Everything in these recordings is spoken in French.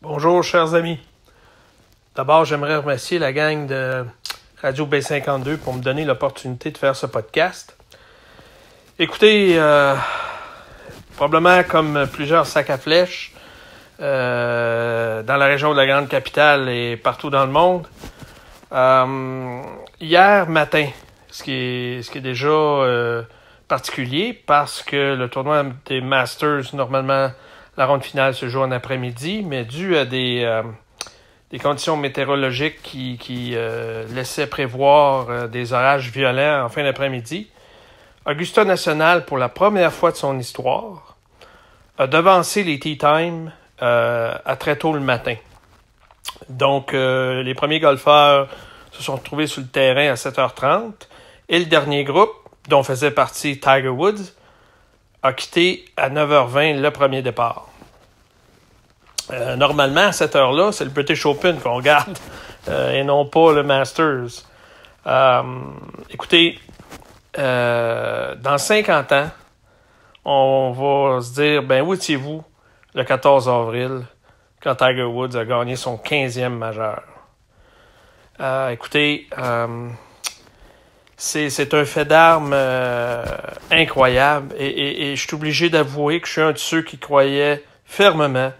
Bonjour, chers amis. D'abord, j'aimerais remercier la gang de Radio B52 pour me donner l'opportunité de faire ce podcast. Écoutez, probablement comme plusieurs sacs à flèches dans la région de la grande capitale et partout dans le monde, hier matin, ce qui est déjà particulier parce que le tournoi des Masters, normalement, la ronde finale se joue en après-midi, mais dû à des conditions météorologiques qui laissaient prévoir des orages violents en fin d'après-midi, Augusta National, pour la première fois de son histoire, a devancé les tee times à très tôt le matin. Donc, les premiers golfeurs se sont retrouvés sur le terrain à 7h30 et le dernier groupe, dont faisait partie Tiger Woods, a quitté à 9h20 le premier départ. Normalement, à cette heure-là, c'est le British Open qu'on regarde et non pas le Masters. Écoutez, dans 50 ans, on va se dire, où étiez-vous le 14 avril quand Tiger Woods a gagné son 15e majeur? Écoutez, c'est un fait d'armes incroyable et je suis obligé d'avouer que je suis un de ceux qui croyaient fermement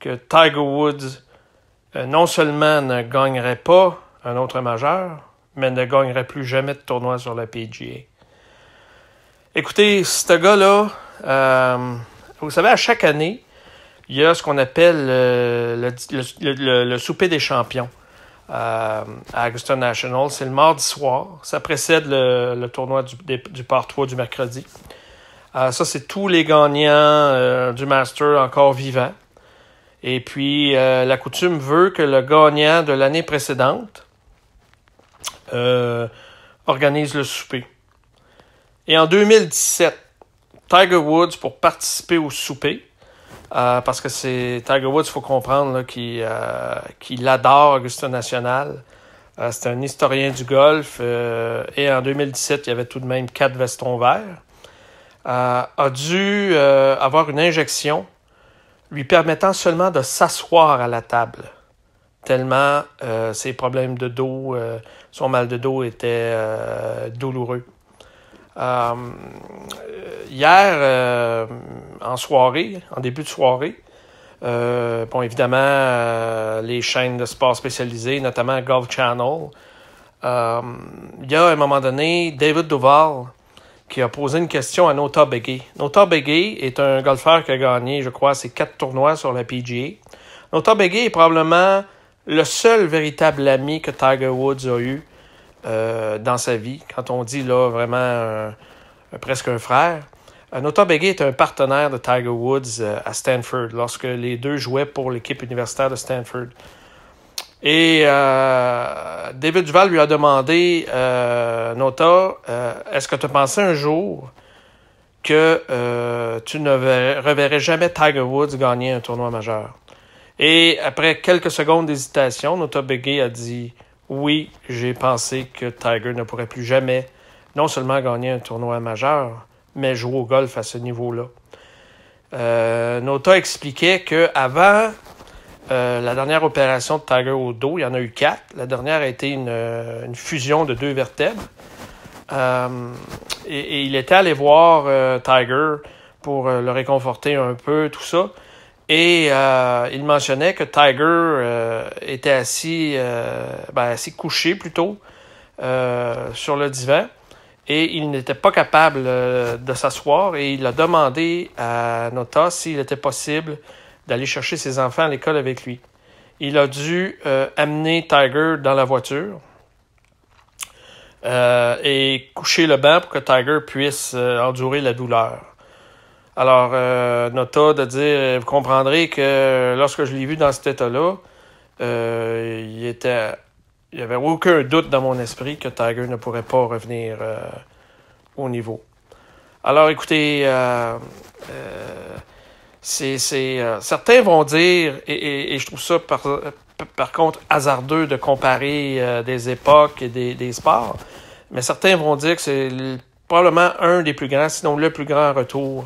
que Tiger Woods non seulement ne gagnerait pas un autre majeur, mais ne gagnerait plus jamais de tournoi sur la PGA. Écoutez, ce gars-là, vous savez, à chaque année, il y a ce qu'on appelle le souper des champions. À Augusta National. C'est le mardi soir. Ça précède le tournoi du par 3 du mercredi. Ça, c'est tous les gagnants du Master encore vivants. Et puis, la coutume veut que le gagnant de l'année précédente organise le souper. Et en 2017, Tiger Woods, pour participer au souper, parce que c'est Tiger Woods, il faut comprendre là, qu'il adore Augusta National. C'est un historien du golf. Et en 2017, il y avait tout de même 4 vestons verts. A dû avoir une injection lui permettant seulement de s'asseoir à la table. Tellement ses problèmes de dos, son mal de dos était douloureux. Hier, en début de soirée, évidemment, les chaînes de sport spécialisées, notamment Golf Channel, il y a à un moment donné David Duval qui a posé une question à Notah Begay. Notah Begay est un golfeur qui a gagné, je crois, ses 4 tournois sur la PGA. Notah Begay est probablement le seul véritable ami que Tiger Woods a eu dans sa vie. Quand on dit là vraiment presque un frère. Notah Begay est un partenaire de Tiger Woods à Stanford lorsque les deux jouaient pour l'équipe universitaire de Stanford. Et David Duval lui a demandé, Notah, est-ce que tu as pensé un jour que tu ne reverrais jamais Tiger Woods gagner un tournoi majeur? Et après quelques secondes d'hésitation, Notah Begay a dit oui, j'ai pensé que Tiger ne pourrait plus jamais non seulement gagner un tournoi majeur, mais jouer au golf à ce niveau-là. Notah expliquait qu'avant la dernière opération de Tiger au dos, il y en a eu 4. La dernière a été une fusion de 2 vertèbres. Et il était allé voir Tiger pour le réconforter un peu, tout ça. Et il mentionnait que Tiger était assis couché plutôt, sur le divan. Et il n'était pas capable de s'asseoir. Et il a demandé à Notah s'il était possible d'aller chercher ses enfants à l'école avec lui. Il a dû amener Tiger dans la voiture et coucher le banc pour que Tiger puisse endurer la douleur. Alors, Notah de dire, vous comprendrez que lorsque je l'ai vu dans cet état-là, il n'y avait aucun doute dans mon esprit que Tiger ne pourrait pas revenir au niveau. Alors, écoutez, certains vont dire, et je trouve ça par contre hasardeux de comparer des époques et des sports, mais certains vont dire que c'est probablement un des plus grands, sinon le plus grand retour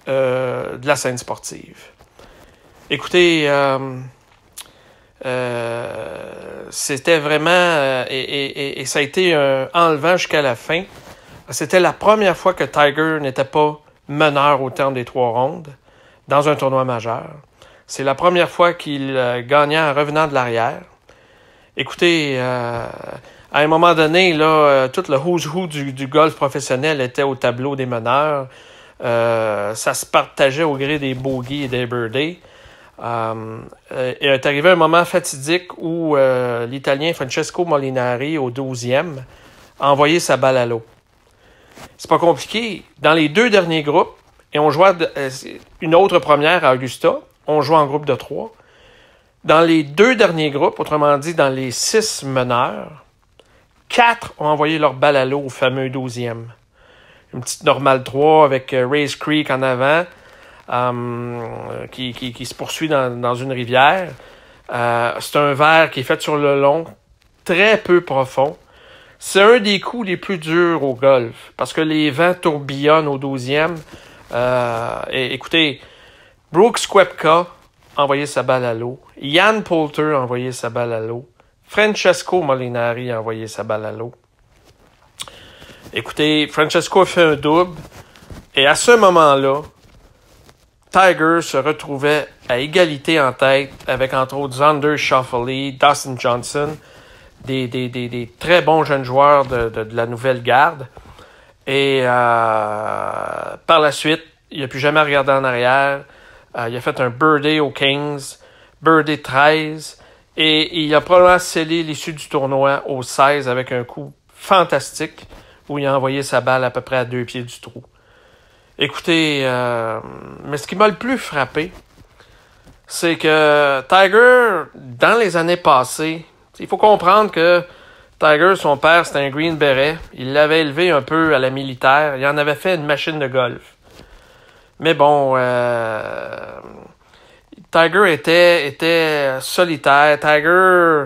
de la scène sportive. Écoutez, c'était vraiment... et ça a été enlevant jusqu'à la fin. C'était la première fois que Tiger n'était pas meneur au terme des 3 rondes dans un tournoi majeur. C'est la première fois qu'il gagnait en revenant de l'arrière. Écoutez, à un moment donné, là, tout le who's who du golf professionnel était au tableau des meneurs. Ça se partageait au gré des bogeys et des birdies. Il est arrivé un moment fatidique où l'Italien Francesco Molinari, au 12e, a envoyé sa balle à l'eau. C'est pas compliqué. Dans les 2 derniers groupes, et on jouait une autre première à Augusta, on jouait en groupe de 3. Dans les 2 derniers groupes, autrement dit, dans les 6 meneurs, 4 ont envoyé leur balle à l'eau au fameux 12e. Une petite normale 3 avec Race Creek en avant, qui se poursuit dans une rivière. C'est un verre qui est fait sur le long, très peu profond. C'est un des coups les plus durs au golf, parce que les vents tourbillonnent au 12e. Écoutez, Brooks Koepka a envoyé sa balle à l'eau. Ian Poulter a envoyé sa balle à l'eau. Francesco Molinari a envoyé sa balle à l'eau. Écoutez, Francesco a fait un double. Et à ce moment-là, Tiger se retrouvait à égalité en tête avec, entre autres, Xander Schauffele, Dustin Johnson, des très bons jeunes joueurs de la nouvelle garde. Et par la suite, il n'a plus jamais regardé en arrière. Il a fait un birdie aux Kings, birdie 13, et il a probablement scellé l'issue du tournoi au 16 avec un coup fantastique où il a envoyé sa balle à peu près à 2 pieds du trou. Écoutez, mais ce qui m'a le plus frappé, c'est que Tiger, dans les années passées, il faut comprendre que Tiger, son père, c'était un Green Beret. Il l'avait élevé un peu à la militaire. Il en avait fait une machine de golf. Mais bon, Tiger était solitaire. Tiger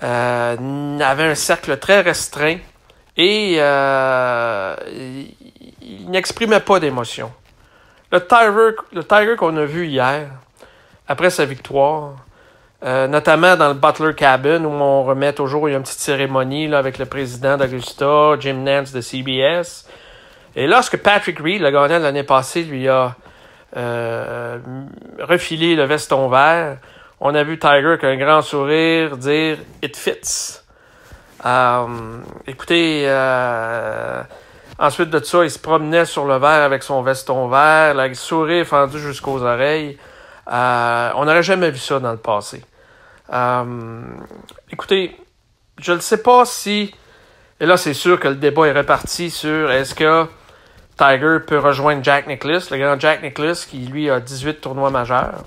avait un cercle très restreint et il n'exprimait pas d'émotion. Le Tiger qu'on a vu hier, après sa victoire, notamment dans le Butler Cabin, où on remet toujours, il y a une petite cérémonie là, avec le président d'Augusta, Jim Nantz de CBS. Et lorsque Patrick Reed, le gagnant de l'année passée, lui a refilé le veston vert, on a vu Tiger avec un grand sourire dire « It fits ». Écoutez, ensuite de ça, il se promenait sur le verre avec son veston vert, le sourire fendu jusqu'aux oreilles. On n'aurait jamais vu ça dans le passé. Écoutez, je ne sais pas si... Et là, c'est sûr que le débat est reparti sur est-ce que Tiger peut rejoindre Jack Nicklaus, le grand Jack Nicklaus, qui, lui, a 18 tournois majeurs.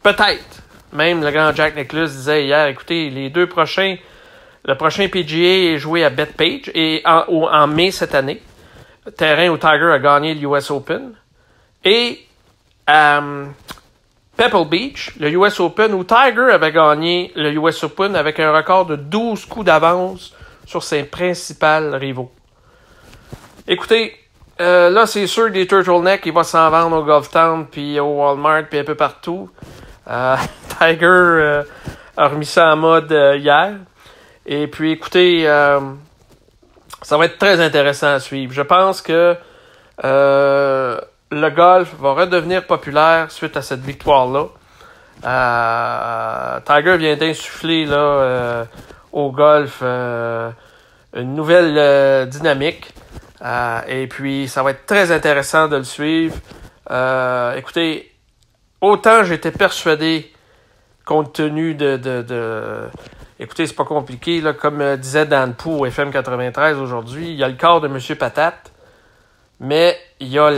Peut-être. Même le grand Jack Nicklaus disait hier, écoutez, le prochain PGA est joué à Bethpage et en mai cette année. Terrain où Tiger a gagné le US Open. Et Pebble Beach, le US Open, où Tiger avait gagné le US Open avec un record de 12 coups d'avance sur ses principaux rivaux. Écoutez, là, c'est sûr que des turtlenecks, il va s'en vendre au Gulf Town, puis au Walmart, puis un peu partout. Tiger a remis ça en mode hier. Et puis, écoutez, ça va être très intéressant à suivre. Je pense que le golf va redevenir populaire suite à cette victoire-là. Tiger vient d'insuffler là, au golf une nouvelle dynamique. Et puis, ça va être très intéressant de le suivre. Écoutez, autant j'étais persuadé, compte tenu Écoutez, c'est pas compliqué, là, comme disait Dan Pou au FM 93 aujourd'hui, il y a le corps de M. Patate, mais il y a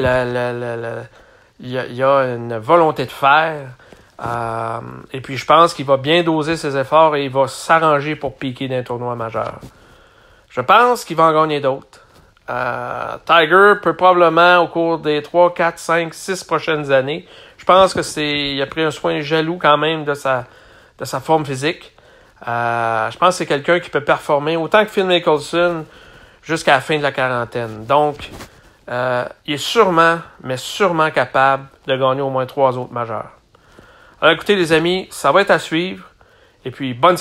il y a une volonté de faire. Et puis, je pense qu'il va bien doser ses efforts et il va s'arranger pour piquer d'un tournoi majeur. Je pense qu'il va en gagner d'autres. Tiger peut probablement, au cours des 3, 4, 5, 6 prochaines années, je pense il a pris un soin jaloux quand même de sa forme physique. Je pense que c'est quelqu'un qui peut performer autant que Phil Mickelson jusqu'à la fin de la quarantaine. Donc, il est sûrement, mais sûrement capable de gagner au moins 3 autres majeurs. Alors écoutez les amis, ça va être à suivre. Et puis bonne